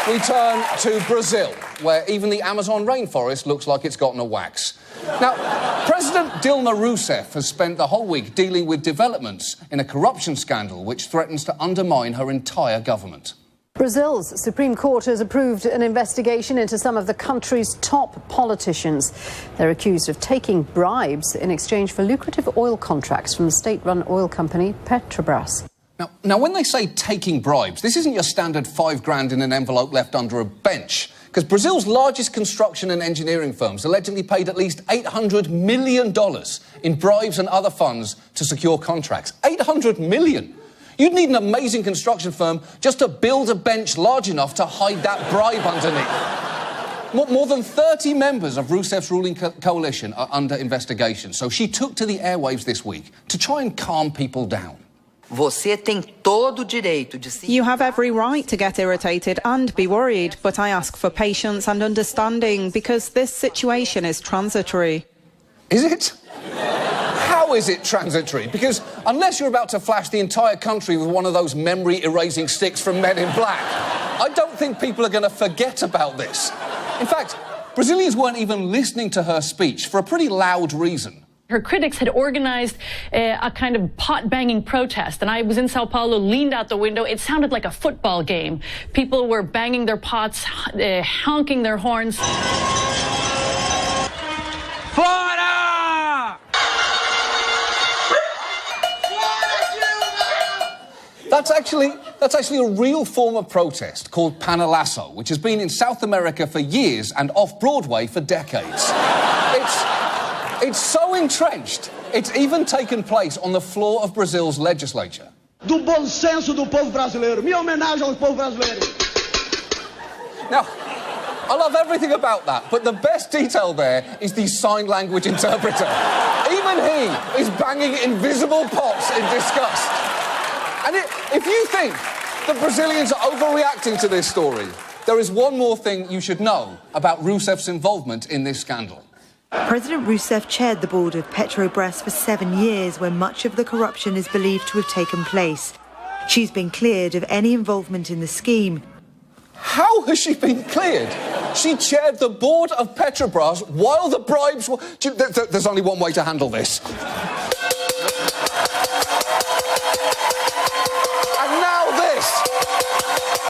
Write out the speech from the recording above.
We turn to Brazil, where even the Amazon rainforest looks like it's gotten a wax. Now, President Dilma Rousseff has spent the whole week dealing with developments in a corruption scandal which threatens to undermine her entire government. Brazil's Supreme Court has approved an investigation into some of the country's top politicians. They're accused of taking bribes in exchange for lucrative oil contracts from the state-run oil company Petrobras. Now, when they say taking bribes, this isn't your standard $5,000 in an envelope left under a bench. Because Brazil's largest construction and engineering firms allegedly paid at least $800 million in bribes and other funds to secure contracts. $800 million! You'd need an amazing construction firm just to build a bench large enough to hide that bribe underneath. More than 30 members of Rousseff's ruling coalition are under investigation, so she took to the airwaves this week to try and calm people down. Você tem todo o direito de se... You have every right to get irritated and be worried, but I ask for patience and understanding because this situation is transitory. Is it? How is it transitory? Because unless you're about to flash the entire country with one of those memory-erasing sticks from Men in Black, I don't think people are going to forget about this. In fact, Brazilians weren't even listening to her speech for a pretty loud reason. Her critics had organized a kind of pot-banging protest, and I was in Sao Paulo, leaned out the window. It sounded like a football game. People were banging their pots, honking their horns. Fora! That's actually a real form of protest called panelazo, which has been in South America for years and off-Broadway for decades. It's so entrenched, it's even taken place on the floor of Brazil's legislature. Do bom senso do povo brasileiro. Minha homenagem ao povo brasileiro. Now, I love everything about that, but the best detail there is the sign language interpreter. Even he is banging invisible pots in disgust. And if you think that Brazilians are overreacting to this story, there is one more thing you should know about Rousseff's involvement in this scandal. President Rousseff chaired the board of Petrobras for 7 years when much of the corruption is believed to have taken place. She's been cleared of any involvement in the scheme. How has she been cleared? She chaired the board of Petrobras while the bribes were... There's only one way to handle this. And now this.